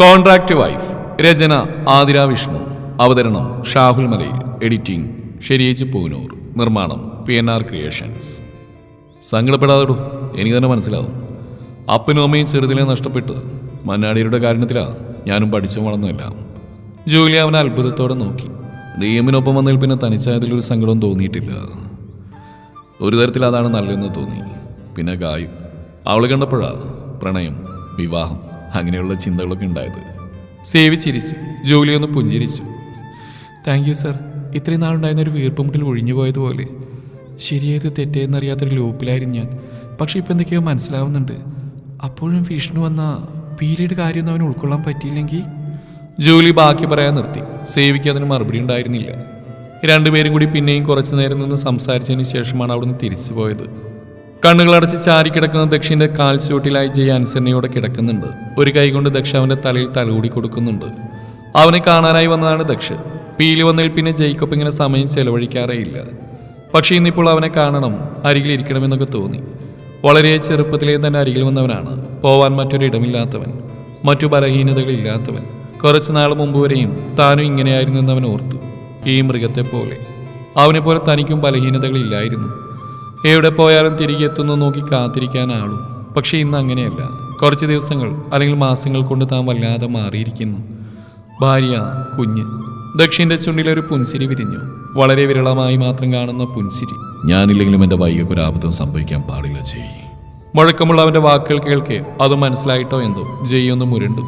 Contract wife. രചന ആതിര വിഷ്ണു. അവതരണം Shahul Malayil. Editing ശരിയേച്ച് പൂനൂർ. നിർമ്മാണം PNR ക്രിയേഷൻസ്. സങ്കടപ്പെടാതെടും, എനിക്ക് തന്നെ മനസ്സിലാവും. അപ്പനും അമ്മയും ചെറുതിലെ നഷ്ടപ്പെട്ട് മന്നാടിയരുടെ കാരണത്തിലാണ് ഞാനും പഠിച്ചു വളർന്നില്ല. ജോലി അവനെ അത്ഭുതത്തോടെ നോക്കി. റിയമിനൊപ്പം വന്നതിൽ പിന്നെ തനിച്ചായതിലൊരു സങ്കടം തോന്നിയിട്ടില്ല. ഒരു തരത്തിൽ അതാണ് നല്ലതെന്ന് തോന്നി. പിന്നെ ഗായു അവൾ കണ്ടപ്പോഴാണ് പ്രണയം, വിവാഹം അങ്ങനെയുള്ള ചിന്തകളൊക്കെ ഉണ്ടായത്. സേവി ചിരിച്ചു. ജോലിയൊന്ന് പുഞ്ചിരിച്ചു. Thank you sir. ഇത്രയും നാളുണ്ടായിരുന്ന ഒരു വീർപ്പുമുട്ടിൽ ഒഴിഞ്ഞു പോയതുപോലെ. ശരിയായത് തെറ്റേന്നറിയാത്തൊരു ലൂപ്പിലായിരുന്നു ഞാൻ. പക്ഷെ ഇപ്പം എന്തൊക്കെയോ മനസ്സിലാവുന്നുണ്ട്. അപ്പോഴും വിഷ്ണു വന്ന പീലിയുടെ കാര്യമൊന്നും അവന് ഉൾക്കൊള്ളാൻ പറ്റിയില്ലെങ്കിൽ. ജോലി ബാക്കി പറയാൻ നിർത്തി. സേവിക്ക് അതിന് മറുപടി ഉണ്ടായിരുന്നില്ല. രണ്ടുപേരും കൂടി പിന്നെയും കുറച്ചു നേരം നിന്ന് സംസാരിച്ചതിന് ശേഷമാണ് അവിടുന്ന് തിരിച്ചു പോയത്. കണ്ണുകളടച്ച് ചാരിക്കിടക്കുന്ന ദക്ഷിന്റെ കാൽ ചൂട്ടിലായി ജയ അനുസരണയോടെ കിടക്കുന്നുണ്ട്. ഒരു കൈ കൊണ്ട് ദക്ഷ അവന്റെ തലയിൽ തലോടി കൊടുക്കുന്നുണ്ട്. അവനെ കാണാനായി വന്നതാണ് ദക്ഷ്. പീലി വന്നതിൽ പിന്നെ ജയ്ക്കൊപ്പം ഇങ്ങനെ സമയം ചെലവഴിക്കാറേയില്ല. പക്ഷേ ഇന്നിപ്പോൾ അവനെ കാണണം, അരികിൽ ഇരിക്കണമെന്നൊക്കെ തോന്നി. വളരെ ചെറുപ്പത്തിലേ തന്നെ അരികിൽ വന്നവനാണ്. പോവാൻ മറ്റൊരിടമില്ലാത്തവൻ, മറ്റു ബലഹീനതകളില്ലാത്തവൻ. കുറച്ചു നാൾ മുമ്പ് വരെയും താനും ഇങ്ങനെയായിരുന്നു എന്നവൻ ഓർത്തു. ഈ മൃഗത്തെ പോലെ അവനെ പോലെ തനിക്കും ബലഹീനതകളില്ലായിരുന്നു. എവിടെ പോയാലും തിരികെ എത്തുന്നു നോക്കി കാത്തിരിക്കാൻ ആളും. പക്ഷെ ഇന്ന് അങ്ങനെയല്ല. കുറച്ച് ദിവസങ്ങൾ അല്ലെങ്കിൽ മാസങ്ങൾ കൊണ്ട് താൻ വല്ലാതെ മാറിയിരിക്കുന്നു. ഭാര്യ, കുഞ്ഞ്. ദക്ഷിന്റെ ചുണ്ടിലൊരു പുൻസിരി വിരിഞ്ഞു. വളരെ വിരളമായി മാത്രം കാണുന്ന പുൻസിരി. ഞാനില്ലെങ്കിലും എൻ്റെ വൈകക്ക് ഒരു ആപത്തും സംഭവിക്കാൻ പാടില്ല ജയ്. മുഴക്കമുള്ള അവന്റെ വാക്കുകൾ കേൾക്കെ അത് മനസ്സിലായിട്ടോ എന്തോ ജയ് ഒന്ന് മുരണ്ടു.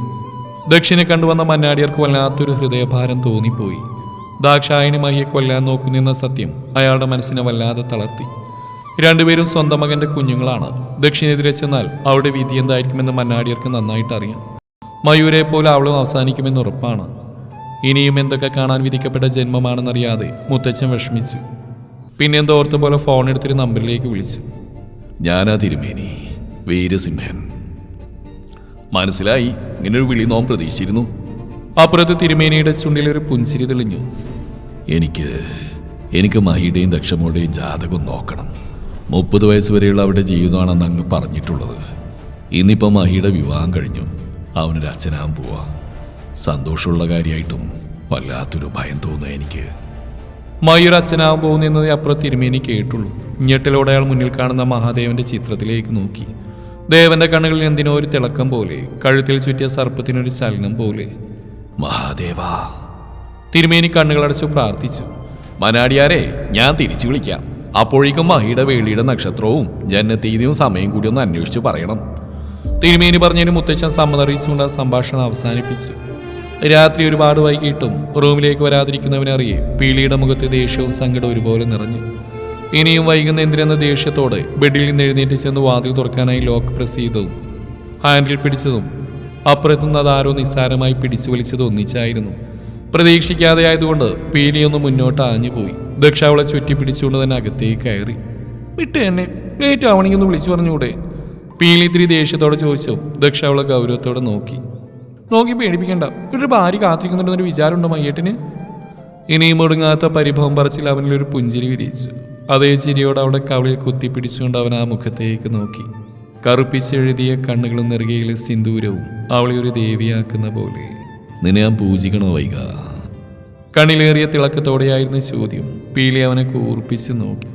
ദക്ഷിനെ കണ്ടുവന്ന മന്നാടിയർക്ക് വല്ലാത്തൊരു ഹൃദയഭാരം തോന്നിപ്പോയി. ദാക്ഷായണി മഹിയെ കൊല്ലാൻ നോക്കുന്നെന്ന സത്യം അയാളുടെ മനസ്സിനെ വല്ലാതെ തളർത്തി. രണ്ടുപേരും സ്വന്തം മകന്റെ കുഞ്ഞുങ്ങളാണ്. ദക്ഷിണെതിരെ ചെന്നാൽ അവളുടെ വിധി എന്തായിരിക്കുമെന്ന് മന്നാടിയർക്ക് നന്നായിട്ട് അറിയാം. മയൂരെ പോലെ അവളും അവസാനിക്കുമെന്ന് ഉറപ്പാണ്. ഇനിയും എന്തൊക്കെ കാണാൻ വിധിക്കപ്പെട്ട ജന്മമാണെന്നറിയാതെ മുത്തച്ഛൻ വിഷമിച്ചു. പിന്നെ എന്തോ ഓർത്ത പോലെ ഫോൺ എടുത്തിട്ട് നമ്പറിലേക്ക് വിളിച്ചു. ഞാനാ തിരുമേനി, വീരസിംഹൻ. മനസ്സിലായി, ഇങ്ങനൊരു വിളി നോം പ്രതീക്ഷിച്ചിരുന്നു. അപ്പുറത്ത് തിരുമേനിയുടെ ചുണ്ടിലൊരു പുൻസിരി തെളിഞ്ഞു. എനിക്ക് മഹിയുടെയും ദക്ഷമോടെയും ജാതകം നോക്കണം. 30 വയസ്സ് വരെയുള്ള അവരുടെ ജീവിതമാണെന്ന് അങ്ങ് പറഞ്ഞിട്ടുള്ളത്. ഇന്നിപ്പോൾ മഹിയുടെ വിവാഹം കഴിഞ്ഞു. അവനൊരു അച്ഛനാകാൻ പോവാ. സന്തോഷമുള്ള കാര്യമായിട്ടും വല്ലാത്തൊരു ഭയം തോന്നുക എനിക്ക്. മഹിയൊരു അച്ഛനാകാൻ പോകുന്നതെന്നത് അപ്പുറം തിരുമേനി കേട്ടുള്ളൂ. ഞെട്ടലോടെ അയാൾ മുന്നിൽ കാണുന്ന മഹാദേവന്റെ ചിത്രത്തിലേക്ക് നോക്കി. ദേവന്റെ കണ്ണുകളിൽ എന്തിനോ ഒരു തിളക്കം പോലെ, കഴുത്തിൽ ചുറ്റിയ സർപ്പത്തിനൊരു ചലനം പോലെ. മഹാദേവാ. തിരുമേനി കണ്ണുകളടച്ചു പ്രാർത്ഥിച്ചു. മനാടിയാരെ, ഞാൻ തിരിച്ചു വിളിക്കാം. അപ്പോഴേക്കും മഹിയുടെ വേളിയുടെ നക്ഷത്രവും ജനനത്തീയതിയും സമയം കൂടി ഒന്ന് അന്വേഷിച്ച് പറയണം. തിരുമേനി പറഞ്ഞതിന് മുത്തച്ഛൻ സമ്മതറിയിച്ചുകൊണ്ട് ആ സംഭാഷണം അവസാനിപ്പിച്ചു. രാത്രി ഒരുപാട് വൈകിട്ടും റൂമിലേക്ക് വരാതിരിക്കുന്നവനറിയെ പീലിയുടെ മുഖത്തെ ദേഷ്യവും സങ്കടവും ഒരുപോലെ നിറഞ്ഞു. ഇനിയും വൈകുന്ന എന്തിനെന്ന ദേഷ്യത്തോടെ ബെഡിൽ നിന്ന് എഴുന്നേറ്റ് ചെന്ന് വാതിൽ തുറക്കാനായി ലോക്ക് പ്രസ് ചെയ്തതും ഹാൻഡിൽ പിടിച്ചതും അപ്പുറത്തുനിന്ന് അതാരോ നിസ്സാരമായി പിടിച്ചു വലിച്ചത് ഒന്നിച്ചായിരുന്നു. പ്രതീക്ഷിക്കാതെ ആയതുകൊണ്ട് പീലിയൊന്ന് മുന്നോട്ട് ആഞ്ഞുപോയി. ദക്ഷ അവളെ ചുറ്റി പിടിച്ചുകൊണ്ട് തന്നെ അകത്തേക്ക് കയറി. വിട്ട് എന്നെ, ലേറ്റ് ആവണമെന്ന് വിളിച്ചു പറഞ്ഞൂടെ? പീലി ഇത്തിരി ദേഷ്യത്തോടെ ചോദിച്ചു. ദക്ഷ അവളെ ഗൗരവത്തോടെ നോക്കി പേടിപ്പിക്കണ്ട. ഒരു ഭാര്യ കാത്തിരിക്കുന്നുണ്ടെന്നൊരു വിചാരമുണ്ടോ മയ്യേട്ടിന്? ഇനിയും ഒടുങ്ങാത്ത പരിഭവം പറച്ചിൽ അവനിലൊരു പുഞ്ചിരി വിരിയിച്ചു. അതേ ചിരിയോടെ അവളുടെ കവിളിൽ കുത്തിപ്പിടിച്ചുകൊണ്ട് അവൻ ആ മുഖത്തേക്ക് നോക്കി. കറുപ്പിച്ചെഴുതിയ കണ്ണുകളും നെറുകയിലെ സിന്ദൂരവും അവളെ ഒരു ദേവിയാക്കുന്ന പോലെ. നിന്നെ ഞാൻ പൂജിക്കണോ വൈക? കണ്ണിലേറിയ തിളക്കത്തോടെയായിരുന്നു ചോദ്യം. പീലി അവനെ കൂർപ്പിച്ച് നോക്കി.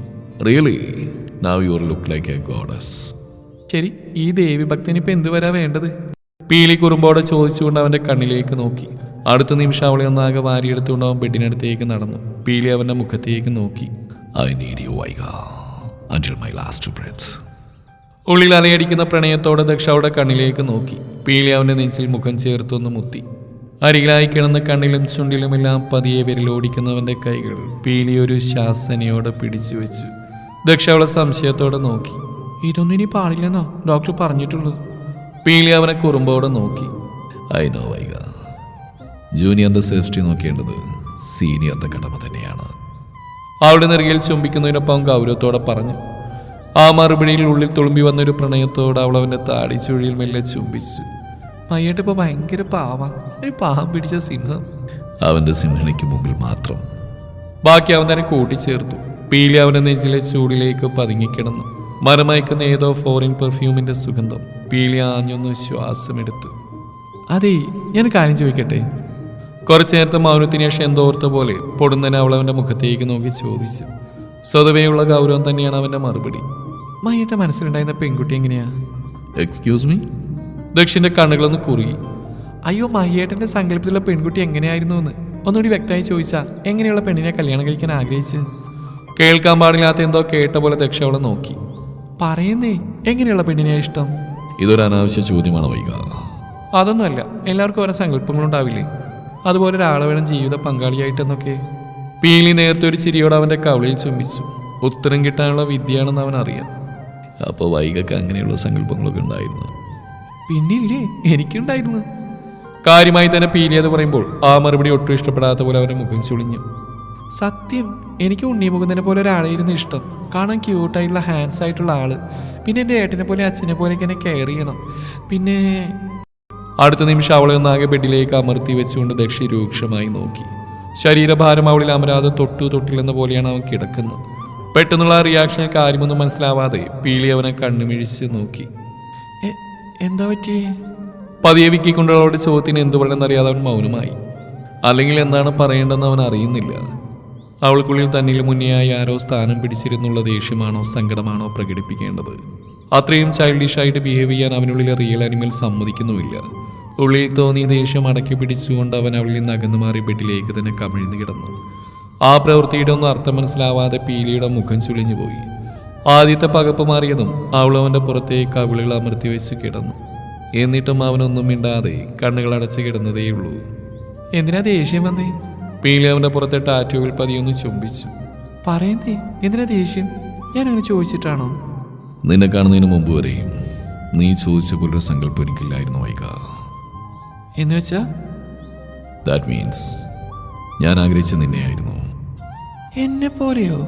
Really now you look like A goddess. ശരി, ഈ ദേവി ഭക്തനിപ്പോൾ എന്ത് വരാ വേണ്ടത്? പീലി കുറുമ്പോടെ ചോദിച്ചുകൊണ്ട് അവന്റെ കണ്ണിലേക്ക് നോക്കി. അടുത്ത നിമിഷം അവളെ ഒന്നാകെ വാരിയെടുത്തുകൊണ്ട് അവൻ ബെഡിനടുത്തേക്ക് നടന്നു. പീലി അവന്റെ മുഖത്തേക്ക് നോക്കി. ഐ നീഡ് യു വൈക until my last breath. ഉള്ളിൽ അലയടിക്കുന്ന പ്രണയത്തോടെ ദക്ഷ അവളുടെ കണ്ണിലേക്ക് നോക്കി. പീലി അവന്റെ നെഞ്ചിൽ മുഖം ചേർത്തൊന്ന് മുത്തി. അരികിലായി കിടന്ന കണ്ണിലും ചുണ്ടിലുമെല്ലാം പതിയെ വിരലോടിക്കുന്നവന്റെ കൈകൾ പീലി ഒരു ശാസനയോടെ പിടിച്ചു വെച്ചു. ദക്ഷ അവളെ സംശയത്തോടെ നോക്കി. ഇതൊന്നും ഇനി പാടില്ലെന്നോ ഡോക്ടർ പറഞ്ഞിട്ടുള്ളത്? പീലി അവനെ കുറുമ്പോടെ നോക്കി. ഐ നോ വൈക, ജൂനിയറിന്റെ സേഫ്റ്റി നോക്കേണ്ടത് സീനിയറിന്റെ കടമ തന്നെയാണ്. അവളുടെ നെറുകയിൽ ചുംബിക്കുന്നതിനൊപ്പം ഗൗരവത്തോടെ പറഞ്ഞു. ആ മറുപടിയിൽ ഉള്ളിൽ തുളുമ്പി വന്നൊരു പ്രണയത്തോടെ അവൾ അവന്റെ താടി ചുഴിയിൽ മെല്ലെ ചുംബിച്ചു. മയ്യേട്ട് ഇപ്പൊ ഭയങ്കര ഒരു പാവം പിടിച്ച സിംഹം. അവന്റെ സിംഹണിക്ക് മുമ്പിൽ മാത്രം. ബാക്കി അവൻ തന്നെ കൂട്ടിച്ചേർത്തു. പീലി അവന്റെ നെഞ്ചിലെ ചൂടിലേക്ക് പതുങ്ങിക്കിടന്നു. മരമയക്കുന്ന ഏതോ ഫോറിൻ പെർഫ്യൂമിന്റെ സുഗന്ധം. പീലി ആഞ്ഞൊന്ന് ശ്വാസമെടുത്തു. അതെ, ഞാൻ കാര്യം ചോദിക്കട്ടെ? കുറച്ചു നേരത്തെ മൗനത്തിന് ശേഷം എന്തോർത്ത പോലെ പൊടുന്നനെ അവൾ അവൻ്റെ മുഖത്തേക്ക് നോക്കി ചോദിച്ചു. സ്വതവേയുള്ള ഗൗരവം തന്നെയാണ് അവൻ്റെ മറുപടി. മഹിയുടെ മനസ്സിലുണ്ടായിരുന്ന പെൺകുട്ടി എങ്ങനെയാ? Excuse me? ദക്ഷിന്റെ കണ്ണുകളൊന്ന് കുറുകി. അയ്യോ, മഹിയേട്ടന്റെ സങ്കല്പത്തിലുള്ള പെൺകുട്ടി എങ്ങനെയായിരുന്നു എന്ന് ഒന്നുകൂടി വ്യക്തമായി ചോദിച്ചാ എങ്ങനെയുള്ള പെണ്ണിനെ കല്യാണം കഴിക്കാൻ ആഗ്രഹിച്ച്? കേൾക്കാൻ പാടില്ലാത്ത എന്തോ കേട്ട പോലെ ദക്ഷ അവളെ നോക്കി. പറയുന്നേ, എങ്ങനെയുള്ള പെണ്ണിനെയാ ഇഷ്ടം? ഇതൊരു അനാവശ്യ ചോദ്യമാണ് വൈക. അതൊന്നുമല്ല, എല്ലാവർക്കും ഓരോ സങ്കല്പങ്ങളുണ്ടാവില്ലേ? അതുപോലെ ഒരാളെ വേണം ജീവിത പങ്കാളിയായിട്ടെന്നൊക്കെ. പീലി നേരത്തെ ഒരു ചിരിയോടെ അവൻ്റെ കവിളിൽ ചുംബിച്ചു. ഉത്തരം കിട്ടാനുള്ള വിദ്യയാണെന്ന് അവൻ അറിയാം. അപ്പോൾ വൈകക്ക് അങ്ങനെയുള്ള സങ്കല്പങ്ങളൊക്കെ ഉണ്ടായിരുന്നു? പിന്നില്ലേ, എനിക്കുണ്ടായിരുന്നു. കാര്യമായി തന്നെ പീലി അത് പറയുമ്പോൾ ആ മറുപടി ഒട്ടും ഇഷ്ടപ്പെടാത്ത പോലെ അവൻ്റെ മുഖം ചുളിഞ്ഞു. സത്യം, എനിക്ക് ഉണ്ണിമുകുന്നതിനെ പോലെ ഒരാളായിരുന്നു ഇഷ്ടം. കാണാൻ ക്യൂട്ടായിട്ടുള്ള ഹാൻഡ്സ് ആയിട്ടുള്ള ആള്. പിന്നെ എൻ്റെ ഏട്ടനെ പോലെ അച്ഛനെ പോലെയൊക്കെ എന്നെ കെയർ ചെയ്യണം. പിന്നെ അടുത്ത നിമിഷം അവളെ ഒന്നാകെ ബെഡിലേക്ക് അമർത്തി വെച്ചുകൊണ്ട് ദക്ഷി രൂക്ഷമായി നോക്കി. ശരീരഭാരം അവളിൽ അമരാതെ തൊട്ടില്ലെന്ന പോലെയാണ് അവൻ കിടക്കുന്നത്. പെട്ടെന്നുള്ള റിയാക്ഷനിൽ കാര്യമൊന്നും മനസ്സിലാവാതെ പീലി അവനെ കണ്ണുമിഴിച്ച് നോക്കി. എന്താ പറ്റിയേ? പതിയെ വിക്കിക്കൊണ്ടുള്ള അവളുടെ ചോദ്യത്തിന് എന്തു പറയണമെന്നറിയാതെ അവൻ മൗനമായി. അല്ലെങ്കിൽ എന്താണ് പറയേണ്ടതെന്ന് അവൻ അറിയുന്നില്ല. അവൾക്കുള്ളിൽ തന്നിൽ മുന്നെയായി ആരോ സ്ഥാനം പിടിച്ചിരുന്നുള്ള ദേഷ്യമാണോ സങ്കടമാണോ പ്രകടിപ്പിക്കേണ്ടത്? അത്രയും ചൈൽഡിഷായിട്ട് ബിഹേവ് ചെയ്യാൻ അവനുള്ളിലെ റിയൽ അനിമൽ സമ്മതിക്കുന്നുമില്ല. ഉള്ളിൽ തോന്നിയ ദേഷ്യം അടക്കി പിടിച്ചുകൊണ്ട് അവൻ അവളിൽ നിന്ന് അകന്നു മാറി ബെഡിലേക്ക് തന്നെ കമിഴ്ന്നു കിടന്നു. ആ പ്രവൃത്തിയുടെ ഒന്നും അർത്ഥം മനസ്സിലാവാതെ പീലിയുടെ മുഖം ചുളിഞ്ഞുപോയി. ആദ്യത്തെ പകപ്പ് മാറിയതും അവൾ അവൻ്റെ പുറത്തേക്ക് കവിളുകൾ അമർത്തി വെച്ച് കിടന്നു. എന്നിട്ടും അവനൊന്നും മിണ്ടാതെ കണ്ണുകൾ അടച്ച് കിടന്നതേയുള്ളൂ. എന്തിനാ ദേഷ്യം വന്നേ? പീലി അവൻ്റെ പുറത്തെ ടാറ്റോവിൽ പതിയൊന്ന് ചുംബിച്ചു. പറയുന്നേ, എന്തിനാ ദേഷ്യം? ഞാനങ്ങനെ ചോദിച്ചിട്ടാണോ? നിന്നെ കാണുന്നതിന് മുമ്പ് വരെയും നീ ചോദിച്ച പോലൊരു സങ്കല്പം എനിക്കില്ലായിരുന്നു വൈക. എന്ന് വെച്ചാ? ദാറ്റ് മീൻസ് ഞാൻ ആഗ്രഹിച്ച നിന്നെയായിരുന്നു. എന്നെ പോലെയോ?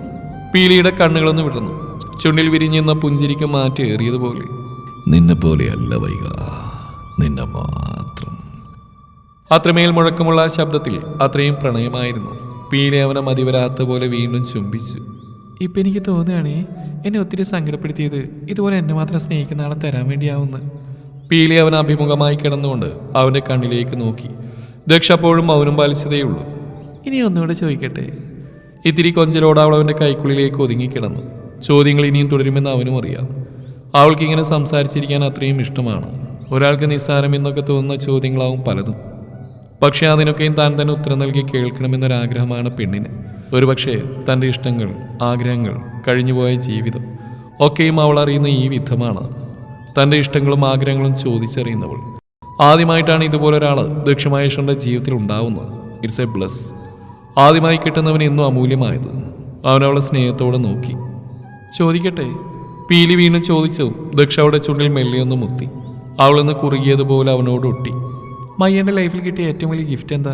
പീലിയുടെ കണ്ണുകളൊന്ന് വിടർന്നു. ചുണ്ടിൽ വിരിഞ്ഞെന്ന പുഞ്ചിരിക്ക് മാറ്റേറിയതുപോലെ. നിന്നെ പോലെയല്ല വൈക, നിന്നെ മാത്രം. അത്രമേൽ മുഴക്കമുള്ള ശബ്ദത്തിൽ അത്രയും പ്രണയമായിരുന്നു. പീലി അവനെ മതിവരാത്ത പോലെ വീണ്ടും ചുംബിച്ചു. ഇപ്പം എനിക്ക് തോന്നുകയാണേ, എന്നെ ഒത്തിരി സങ്കടപ്പെടുത്തിയത് ഇതുപോലെ എന്നെ മാത്രം സ്നേഹിക്കുന്ന ആളെ തരാൻ വേണ്ടിയാവുന്നു. പീലി അവൻ അഭിമുഖമായി കിടന്നുകൊണ്ട് അവൻ്റെ കണ്ണിലേക്ക് നോക്കി. ദക്ഷ അപ്പോഴും മൗനം പാലിച്ചതേയുള്ളൂ. ഇനി ഒന്നുകൂടെ ചോദിക്കട്ടെ? ഇത്തിരി കൊഞ്ചലോടെ അവൾ അവൻ്റെ കൈക്കുള്ളിലേക്ക് ഒതുങ്ങിക്കിടന്നു. ചോദ്യങ്ങൾ ഇനിയും തുടരുമെന്ന് അവനും അറിയാം. അവൾക്കിങ്ങനെ സംസാരിച്ചിരിക്കാൻ അത്രയും ഇഷ്ടമാണ്. ഒരാൾക്ക് നിസ്സാരം എന്നൊക്കെ തോന്നുന്ന ചോദ്യങ്ങളാവും പലതും. പക്ഷേ അതിനൊക്കെയും താൻ തന്നെ ഉത്തരം നൽകി കേൾക്കണമെന്നൊരാഗ്രഹമാണ് പെണ്ണിന്. ഒരുപക്ഷെ തൻ്റെ ഇഷ്ടങ്ങൾ, ആഗ്രഹങ്ങൾ, കഴിഞ്ഞുപോയ ജീവിതം ഒക്കെയും അവൾ അറിയുന്ന ഈ വിധമാണ്. തൻ്റെ ഇഷ്ടങ്ങളും ആഗ്രഹങ്ങളും ചോദിച്ചറിയുന്നവൾ. ആദ്യമായിട്ടാണ് ഇതുപോലൊരാൾ ദക്ഷമഹേശ്വരൻ്റെ ജീവിതത്തിൽ ഉണ്ടാവുന്നത്. It's A bless. ആദ്യമായി കിട്ടുന്നവന് എന്നും അമൂല്യമായത്. അവനവളെ സ്നേഹത്തോടെ നോക്കി. ചോദിക്കട്ടെ? പീലി വീണ്ടും ചോദിച്ചു. ദക്ഷ അവളുടെ ചുണ്ടിൽ മെല്ലെയൊന്ന് മുത്തി. അവളൊന്ന് കുറുകിയതുപോലെ അവനോട് ഒട്ടി. മയ്യൻ്റെ ലൈഫിൽ കിട്ടിയ ഏറ്റവും വലിയ ഗിഫ്റ്റ് എന്താ?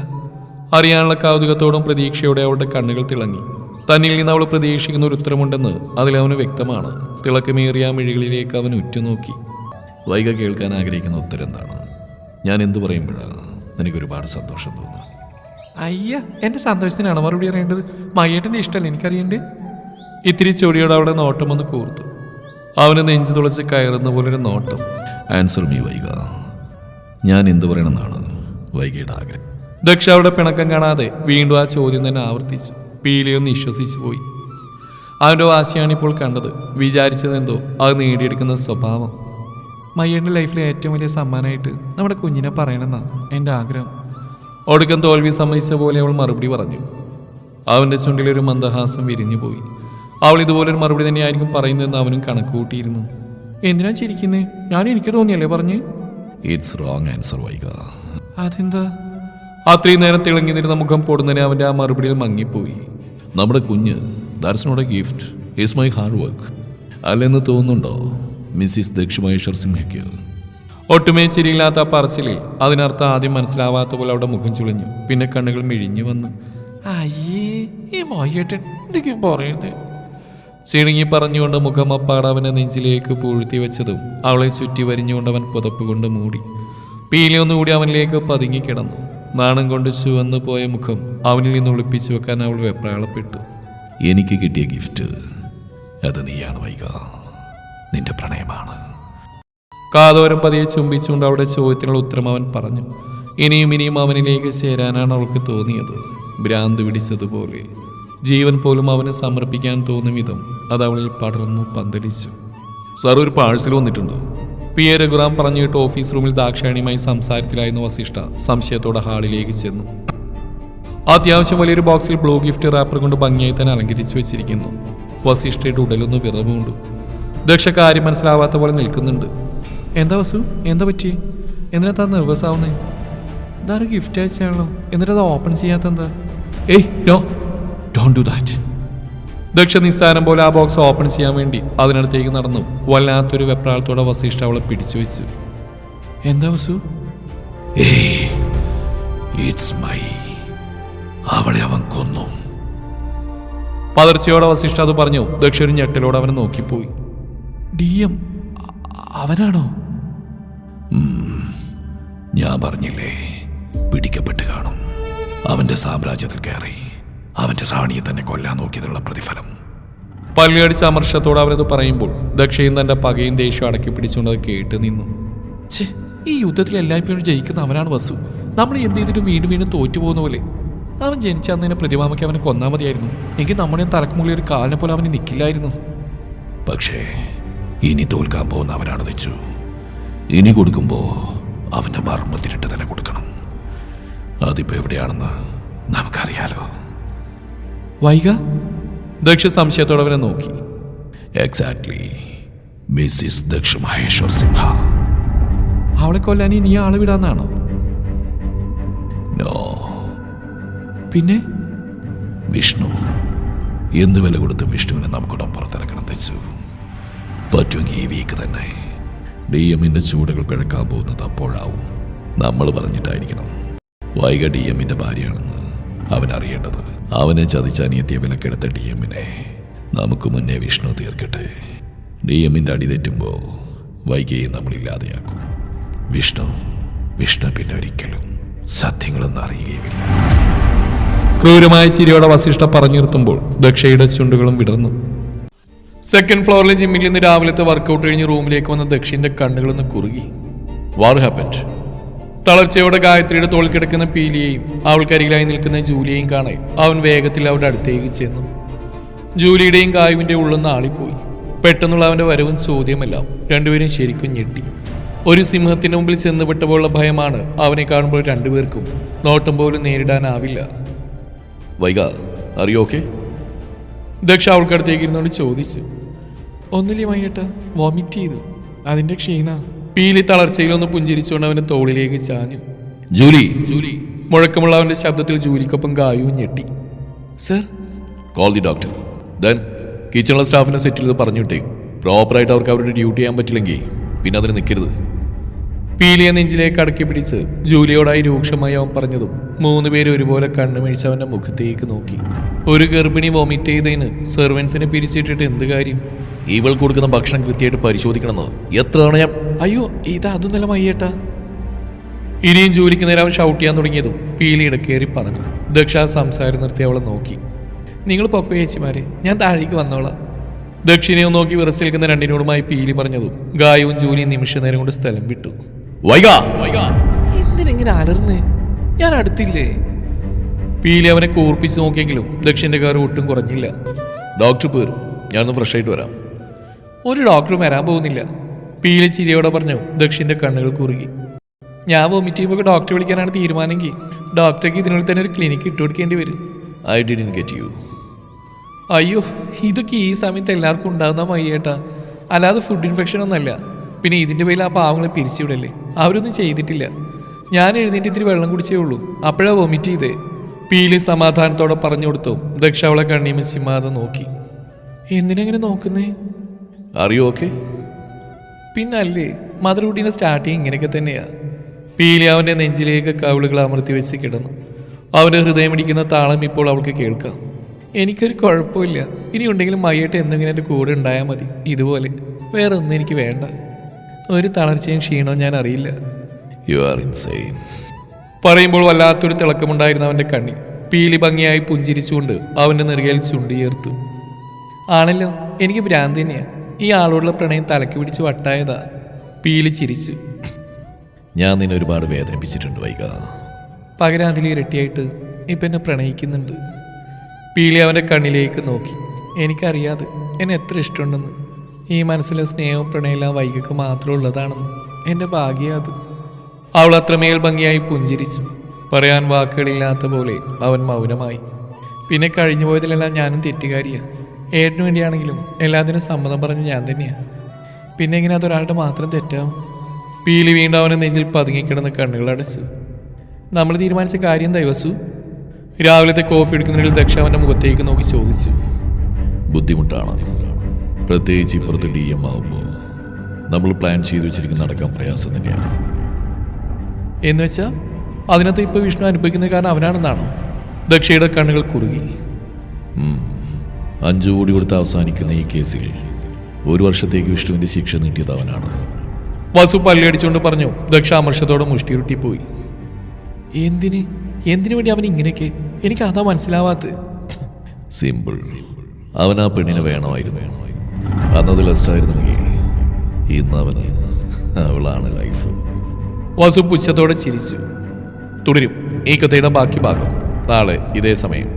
അറിയാനുള്ള കൗതുകത്തോടും പ്രതീക്ഷയോടെ അവളുടെ കണ്ണുകൾ തിളങ്ങി. തന്നിൽ നിന്ന് അവൾ പ്രതീക്ഷിക്കുന്ന ഒരു ഉത്തരമുണ്ടെന്ന് അതിലവന് വ്യക്തമാണ്. തിളക്കമേറിയ മിഴികളിലേക്ക് അവൻ ഉറ്റുനോക്കി. വൈക കേൾക്കാൻ ആഗ്രഹിക്കുന്ന ഉത്തരം എന്താണ്? ഞാൻ എന്തു പറയുമ്പോഴാണ് എനിക്കൊരുപാട് സന്തോഷം തോന്നുക? അയ്യ, എൻ്റെ സന്തോഷത്തിനാണ് മറുപടി അറിയേണ്ടത്. മയ്യേട്ടൻ്റെ ഇഷ്ടമല്ല എനിക്കറിയേണ്ടത്. ഇത്തിരി ചൊടിയോടെ അവളുടെ നോട്ടം ഒന്ന് കൂർത്തു. അവന് നെഞ്ചു തുളച്ച് കയറുന്ന പോലൊരു നോട്ടം. ആൻസർ മീ വൈക. ഞാൻ എന്തു പറയണമെന്നാണ് വൈകയുടെ ആഗ്രഹം? ദക്ഷ അവിടെ പിണക്കം കാണാതെ വീണ്ടും ആ ചോദ്യം തന്നെ ആവർത്തിച്ചു. പീലിയൊന്ന് വിശ്വസിച്ചു പോയി. അവൻ്റെ വാശിയാണിപ്പോൾ കണ്ടത്. വിചാരിച്ചതെന്തോ അത് നേടിയെടുക്കുന്ന സ്വഭാവം. മയ്യൻ്റെ ലൈഫിലെ ഏറ്റവും വലിയ സമ്മാനമായിട്ട് നമ്മുടെ കുഞ്ഞിനെ പറയണമെന്നാണ് എൻ്റെ ആഗ്രഹം. ഒടുക്കം തോൽവി സമ്മതിച്ച പോലെ അവൾ മറുപടി പറഞ്ഞു. അവൻ്റെ ചുണ്ടിലൊരു മന്ദഹാസം വിരിഞ്ഞുപോയി. അവൾ ഇതുപോലൊരു മറുപടി തന്നെയായിരിക്കും പറയുന്നതെന്ന് അവനും കണക്കുകൂട്ടിയിരുന്നു. എന്തിനാ ചിരിക്കുന്നേ? ഞാനും എനിക്ക് തോന്നിയല്ലേ പറഞ്ഞ്. ഇറ്റ്സ് റോങ് ആൻസർ വൈക. അതെന്താ? അത്രയും നേരം തിളങ്ങി നിന്നിരുന്ന മുഖം പൊടുന്നതിനെ അവൻ്റെ ആ മറുപടിയിൽ മങ്ങിപ്പോയി. നമ്മുടെ കുഞ്ഞ്, that's not a gift, it's my hard work. അല്ലെന്ന് തോന്നുന്നുണ്ടോ മിസ്സിസ് ദക്ഷമഹേശ്വർ സിംഹയ്ക്ക്? ഒട്ടുമേ ചിരിയില്ലാത്ത ആ പറച്ചിലിൽ അതിനർത്ഥം ആദ്യം മനസ്സിലാവാത്ത പോലെ അവിടെ മുഖം ചുളിഞ്ഞു. പിന്നെ കണ്ണുകൾ മിഴിഞ്ഞു വന്നു. അയ്യേ, ഈ മയ്യേട്ടൻ എന്തൊക്കെയാ പറയുന്നത്? ചിണുങ്ങി പറഞ്ഞുകൊണ്ട് മുഖം അപ്പാട് അവൻ്റെ നെഞ്ചിലേക്ക് പൂഴ്ത്തി വെച്ചതും അവളെ ചുറ്റി വരിഞ്ഞുകൊണ്ട് അവൻ പുതപ്പ് കൊണ്ട് മൂടി. പീലി ഒന്നുകൂടി അവനിലേക്ക് പതുങ്ങിക്കിടന്നു. നാണം കൊണ്ട് ചുവന്നു പോയ മുഖം അവനിൽ നിന്ന് ഒളിപ്പിച്ചു വെക്കാൻ അവൾ വെപ്രാളപ്പെട്ടു. എനിക്ക് കിട്ടിയ ഗിഫ്റ്റ് അത് നീയാണ് വൈക. നിന്റെ പ്രണയമാണ്. കാതോരം പതിയെ ചുംബിച്ചുകൊണ്ട് അവളുടെ ചോദ്യത്തിനുള്ള ഉത്തരം അവൻ പറഞ്ഞു. ഇനിയും അവനിലേക്ക് ചേരാനാണ് അവൾക്ക് തോന്നിയത്. ഭ്രാന്ത് പിടിച്ചതുപോലെ ജീവൻ പോലും അവന് സമർപ്പിക്കാൻ തോന്നും വിധം അത് അവളിൽ പടർന്നു പന്തലിച്ചു. സാർ, ഒരു പാഴ്സൽ വന്നിട്ടുണ്ട്. പി.എ. രഘുറാം പറഞ്ഞിട്ട് ഓഫീസ് റൂമിൽ ദാക്ഷായണിയുമായി സംസാരത്തിലായിരുന്ന വസിഷ്ഠ സംശയത്തോടെ ഹാളിലേക്ക് ചെന്നു. അത്യാവശ്യം വലിയൊരു ബോക്സിൽ ബ്ലൂ ഗിഫ്റ്റ് റാപ്പർ കൊണ്ട് ഭംഗിയായി തന്നെ അലങ്കരിച്ചു വെച്ചിരിക്കുന്നു. വസിഷ്ഠയുടെ ഉടലൊന്ന് വിറവുണ്ട്. ദക്ഷ കാര്യം മനസ്സിലാവാത്ത പോലെ നിൽക്കുന്നുണ്ട്. എന്താ വസു, എന്താ പറ്റി? എന്തിനാ താൻ നെർവസ് ആവുന്നേ? ഇതാരും ഗിഫ്റ്റ് അയച്ചാണല്ലോ, എന്നിട്ട് അത് ഓപ്പൺ ചെയ്യാത്ത എന്താ? ഏയ് no, don't do that. Daksha നിസ്സാരം പോലെ ആ ബോക്സ് ഓപ്പൺ ചെയ്യാൻ വേണ്ടി അതിനടുത്തേക്ക് നടന്നു. വല്ലാത്തൊരു വെപ്രാളത്തോടെ വസിഷ്ഠ അവളെ പിടിച്ചു വെച്ചു. എന്താ വസു? അവളെ അവൻ കൊന്നു. പതർച്ചയോടെ വസിഷ്ഠ അത് പറഞ്ഞു. ദക്ഷ ഒരു ഞെട്ടലോടെ അവനെ നോക്കിപ്പോയി. DM അവനാണോ? ഞാൻ പറഞ്ഞില്ലേ, പിടിക്കപ്പെട്ട് കാണും. അവന്റെ സാമ്രാജ്യത്തിൽ കയറി അവന്റെ റാണിയെ തന്നെ കൊല്ലാൻ നോക്കിയതിനുള്ള പ്രതിഫലം. പല്ലുകടിച്ച അമർഷത്തോടെ അവനത് പറയുമ്പോൾ ദക്ഷയും തന്റെ പകയും ദേഷ്യം അടക്കി പിടിച്ചുകൊണ്ട് അത് കേട്ട് നിന്നു. ഈ യുദ്ധത്തിൽ എല്ലായ്പ്പോഴും ജയിക്കുന്ന അവനാണ് വസു. നമ്മൾ എന്ത് ചെയ്തിട്ടും വീണ്ടും തോറ്റുപോകുന്ന പോലെ. അവൻ ജനിച്ച അന്നതിനെ പ്രതിഭാമയ്ക്ക് അവനെ കൊന്നാ മതിയായിരുന്നു. എങ്കിൽ നമ്മുടെ തലക്കുമുള്ളിൽ ഒരു കാലിനെ പോലെ അവന് നിൽക്കില്ലായിരുന്നു. പക്ഷേ ഇനി തോൽക്കാൻ പോകുന്ന അവനാണ് തെച്ചു. ഇനി കൊടുക്കുമ്പോ അവന്റെ മർമ്മത്തിലിട്ട് തന്നെ കൊടുക്കണം. അതിപ്പോ എവിടെയാണെന്ന് നമുക്കറിയാലോ. വൈക? ദക്ഷ സംശയത്തോടെ അവനെ നോക്കി. Exactly, Mrs Daksha Maheshwar Simha. അവളെ കൊല്ലാൻ നീ ആളെ വിടാന്നാണോ? നോ. പിന്നെ വിഷ്ണു. എന്ത് വില കൊടുത്തും വിഷ്ണുവിനെ നമുക്കിടം പുറത്തിറക്കണം തെച്ചു. പറ്റുമെങ്കിൽ ഈ വീക്ക് തന്നെ. DM-ന്റെ ചൂടുകൾ പിഴക്കാൻ പോകുന്നത് അപ്പോഴാവും. നമ്മൾ പറഞ്ഞിട്ടായിരിക്കണം. വൈക DM-ന്റെ ഭാര്യയാണെന്ന് അവനറിയേണ്ടത്. അവനെ ചതിച്ചനിയെത്തിയ വിലക്കെടുത്ത DM-നെ നമുക്ക് മുന്നേ വിഷ്ണു തീർക്കട്ടെ. DM-ന്റെ അടി തെറ്റുമ്പോ വൈകയെ നമ്മളില്ലാതെയാക്കും. വിഷ്ണു പിന്നെ ഒരിക്കലും സത്യങ്ങളൊന്നും അറിയുകയുമില്ല. ക്രൂരമായ ചിരിയോടെ വസിഷ്ഠ പറഞ്ഞു നിർത്തുമ്പോൾ ദക്ഷയുടെ ചുണ്ടുകളും വിടർന്നു. സെക്കൻഡ് ഫ്ലോറിലെ ജിമ്മിൽ നിന്ന് രാവിലത്തെ വർക്കൗട്ട് കഴിഞ്ഞ് റൂമിലേക്ക് വന്ന ദക്ഷിന്റെ കണ്ണുകളൊന്ന് കുറുകി. What happened? തളർച്ചയോടെ ഗായത്രിയുടെ തോളിൽ കിടക്കുന്ന പീലിയെയും അവൾക്കരികിലായി നിൽക്കുന്ന ജൂലിയെയും കാണാൻ അവൻ വേഗത്തിൽ അവരുടെ അടുത്തേക്ക് ചെന്നു. ജൂലിയുടെയും ഗായുവിന്റെ ഉള്ളൊന്ന് ആളിപ്പോയി. പെട്ടെന്നുള്ള അവന്റെ വരവും ചോദ്യമെല്ലാം രണ്ടുപേരും ശരിക്കും ഞെട്ടി. ഒരു സിംഹത്തിന് മുമ്പിൽ ചെന്നുപെട്ടപ്പോഴുള്ള ഭയമാണ് അവനെ കാണുമ്പോൾ രണ്ടുപേർക്കും നോട്ടം പോലും നേരിടാനാവില്ല. വൈക, അറിയോ? ഓക്കെ? ദക്ഷ അവൾക്കടുത്തേക്ക് ഇരുന്നോണ്ട് ചോദിച്ചു. ഒന്നില്ലേ മയ്യേട്ട, വോമിറ്റ് ചെയ്തു, അതിന്റെ ക്ഷീണ. പീലി തളർച്ചയിലൊന്ന് പുഞ്ചിരിച്ചുകൊണ്ട് അവന്റെ തോളിലേക്ക് ചാഞ്ഞു. ജൂലി. മുഴക്കമുള്ള അവന്റെ ശബ്ദത്തിൽ ജൂലിക്കൊപ്പം ഗായുവും ഞെട്ടി. Sir, call the doctor. Then കിച്ചണിലെ സ്റ്റാഫിനെ സെറ്റിൽ ചെയ്ത് പറഞ്ഞിട്ടേക്കും. പ്രോപ്പറായിട്ട് അവർക്ക് അവരുടെ ഡ്യൂട്ടി ചെയ്യാൻ പറ്റില്ലെങ്കിൽ പിന്നെ അതിന് നിൽക്കരുത്. പീലിയെ നെഞ്ചിലേക്ക് അടക്കി പിടിച്ച് ജൂലിയോടായി രൂക്ഷമായി അവൻ പറഞ്ഞതും 3 പേര് ഒരുപോലെ കണ്ണുമിഴിച്ച് അവന്റെ മുഖത്തേക്ക് നോക്കി. ഒരു ഗർഭിണി വോമിറ്റ് ചെയ്തതിന് സെർവൻസിനെ പിരിച്ചിട്ടിട്ട് എന്ത് കാര്യം? ഇവൾ കൊടുക്കുന്ന ഭക്ഷണം കൃത്യമായിട്ട് പരിശോധിക്കണമെന്ന് എത്ര തവണ ഞാൻ... അയ്യോ, ഇതൊന്നല്ല മയ്യേട്ടാ. ഇനിയും ജൂലിക്ക് നേരെ അവൻ ഷൗട്ട് ചെയ്യാൻ തുടങ്ങിയതും പീലി ഇടക്കേറി പറഞ്ഞു. ദക്ഷ സംസാരം നിർത്തി അവളെ നോക്കി. നിങ്ങൾ പൊക്കോ ചേച്ചിമാരെ, ഞാൻ താഴേക്ക് വന്നോളാം. ദക്ഷിണയോ നോക്കി വിറച്ചിൽക്കുന്ന രണ്ടിനോടുമായി പീലി പറഞ്ഞതും ഗായവും ജൂലിയും നിമിഷ നേരം കൊണ്ട് സ്ഥലം വിട്ടു. വൈക, എന്തിനെങ്ങനെ അലർന്നേ? ഞാൻ അടുത്തില്ലേ? പീലി അവനെ കൂർപ്പിച്ച് നോക്കിയെങ്കിലും ദക്ഷിന്റെ കാർ ഒട്ടും കുറഞ്ഞില്ല. ഡോക്ടർ പോരും, ഞാനൊന്ന് ഫ്രഷ് ആയിട്ട് വരാം. ഒരു ഡോക്ടറും വരാൻ പോകുന്നില്ല. പീലി ചിരിയോടെ പറഞ്ഞു. ദക്ഷിന്റെ കണ്ണുകൾ കുറുകി. ഞാൻ വോമിറ്റ് ചെയ്യുമ്പോൾ ഡോക്ടറെ വിളിക്കാനാണ് തീരുമാനമെങ്കിൽ ഡോക്ടർക്ക് ഇതിനുള്ളിൽ തന്നെ ഒരു ക്ലിനിക്ക് ഇട്ടുകൊടുക്കേണ്ടി വരും. I didn't get you. അയ്യോ, ഇതൊക്കെ ഈ സമയത്ത് എല്ലാവർക്കും ഉണ്ടാകുന്ന മയ്യേട്ടാ, അല്ലാതെ ഫുഡ് ഇൻഫെക്ഷൻ ഒന്നല്ല. പിന്നെ ഇതിന്റെ പേരിൽ ആ പാവങ്ങളെ പിരിച്ചുവിടല്ലേ? അവരൊന്നും ചെയ്തിട്ടില്ല. ഞാൻ എഴുന്നേറ്റ് ഇത്തിരി വെള്ളം കുടിച്ചേ ഉള്ളൂ, അപ്പോഴാ വോമിറ്റ് ചെയ്തേ. പീലി സമാധാനത്തോടെ പറഞ്ഞു കൊടുത്തു. ദക്ഷ അവളെ കണ്ണീമ ചിമ്മാതെ നോക്കി. എന്തിനെങ്ങനെ നോക്കുന്നേ? അറിയോ? ഓക്കെ? പിന്നല്ലേ, മദർ റൂട്ടീനെ സ്റ്റാർട്ടിങ് ഇങ്ങനെയൊക്കെ തന്നെയാ. പീലി അവന്റെ നെഞ്ചിലേക്ക് കവിളുകൾ അമർത്തി വെച്ച് കിടന്നു. അവന്റെ ഹൃദയമിടിക്കുന്ന താളം ഇപ്പോൾ അവൾക്ക് കേൾക്കാം. എനിക്കൊരു കുഴപ്പമില്ല. ഇനി ഉണ്ടെങ്കിലും മയ്യേട്ട് എന്തെങ്കിലും എൻ്റെ കൂടെ ഉണ്ടായാൽ മതി. ഇതുപോലെ വേറെ ഒന്നും എനിക്ക് വേണ്ട. ഒരു തളർച്ചയും ക്ഷീണവും ഞാൻ അറിയില്ല. You are insane. പറയുമ്പോൾ വല്ലാത്തൊരു തിളക്കമുണ്ടായിരുന്ന അവൻ്റെ കണ്ണിൽ. പീലി ഭംഗിയായി പുഞ്ചിരിച്ചുകൊണ്ട് അവൻ്റെ നെറുകയിൽ ചുണ്ടിയേർത്തു. ആണല്ലോ, എനിക്ക് ഭ്രാന്ത് തന്നെയാ. ഈ ആളോടുള്ള പ്രണയം തലക്ക് പിടിച്ച് വട്ടായതാ. പീലി ചിരിച്ചു. ഞാൻ നിന്നെ ഒരുപാട് വേദനിപ്പിച്ചിട്ടുണ്ട് വൈക. പകരം അതിൽ ഇരട്ടിയായിട്ട് ഇപ്പം എന്നെ പ്രണയിക്കുന്നുണ്ട്. പീലി അവൻ്റെ കണ്ണിലേക്ക് നോക്കി. എനിക്കറിയാതെ എന്നെ എത്ര ഇഷ്ടമുണ്ടെന്ന്. ഈ മനസ്സിലെ സ്നേഹവും പ്രണയമെല്ലാം വൈകക്ക് മാത്രം ഉള്ളതാണെന്ന്. എൻ്റെ ഭാഗ്യം അത്. അവൾ അത്രമേൽ ഭംഗിയായി പുഞ്ചിരിച്ചു. പറയാൻ വാക്കുകളില്ലാത്ത പോലെ അവൻ മൗനമായി. പിന്നെ കഴിഞ്ഞു പോയതിലെല്ലാം ഞാനും തെറ്റുകാരിയാണ്. ഏട്ടനു വേണ്ടിയാണെങ്കിലും എല്ലാത്തിനും സമ്മതം പറഞ്ഞ് ഞാൻ തന്നെയാണ്. പിന്നെ എങ്ങനെ അതൊരാളുടെ മാത്രം തെറ്റാവും? പീലി വീണ്ടും അവനെ നെഞ്ചിൽ പതുങ്ങിക്കിടന്ന് കണ്ണുകൾ അടച്ചു. നമ്മൾ തീരുമാനിച്ച കാര്യം ദൈവസു? രാവിലത്തെ കോഫി എടുക്കുന്നതിൽ ദക്ഷ അവൻ്റെ മുഖത്തേക്ക് നോക്കി ചോദിച്ചു. ബുദ്ധിമുട്ടാണ്, പ്രത്യേകിച്ച് ഇപ്പുറത്ത് DM ആവുമ്പോൾ. നമ്മൾ പ്ലാൻ ചെയ്തു വെച്ചിരിക്കുന്ന നടക്കാൻ പ്രയാസം തന്നെയാണ്. എന്ന് വെച്ചാൽ അതിനകത്ത് ഇപ്പോൾ വിഷ്ണു അനുഭവിക്കുന്ന കാരണം അവനാണെന്നാണോ? ദക്ഷയുടെ കണ്ണുകൾ കുറുകി. 5 കോടി കൊടുത്ത് അവസാനിക്കുന്ന ഈ കേസിൽ 1 വർഷത്തേക്ക് വിഷ്ണുവിന്റെ ശിക്ഷ നീട്ടിയത് അവനാണ്. വസു പല്ലിയടിച്ചുകൊണ്ട് പറഞ്ഞു. ദക്ഷ അമർഷത്തോടെ മുഷ്ടിയുരുട്ടിപ്പോയി. എന്തിനു വേണ്ടി അവൻ ഇങ്ങനെയൊക്കെ? എനിക്ക് അതാ മനസ്സിലാവാത്ത. സിമ്പിൾ, അവൻ ആ പെണ്ണിനെ വേണമായിരുന്നു. അന്നത് ലസ്റ്റായിരുന്നെങ്കിൽ ഇന്ന് അവളാണ് ലൈഫ്. വസു പുച്ഛത്തോടെ ചിരിച്ചു. തുടരും ഈ കഥയുടെ ബാക്കി ഭാഗം നാളെ ഇതേ സമയം.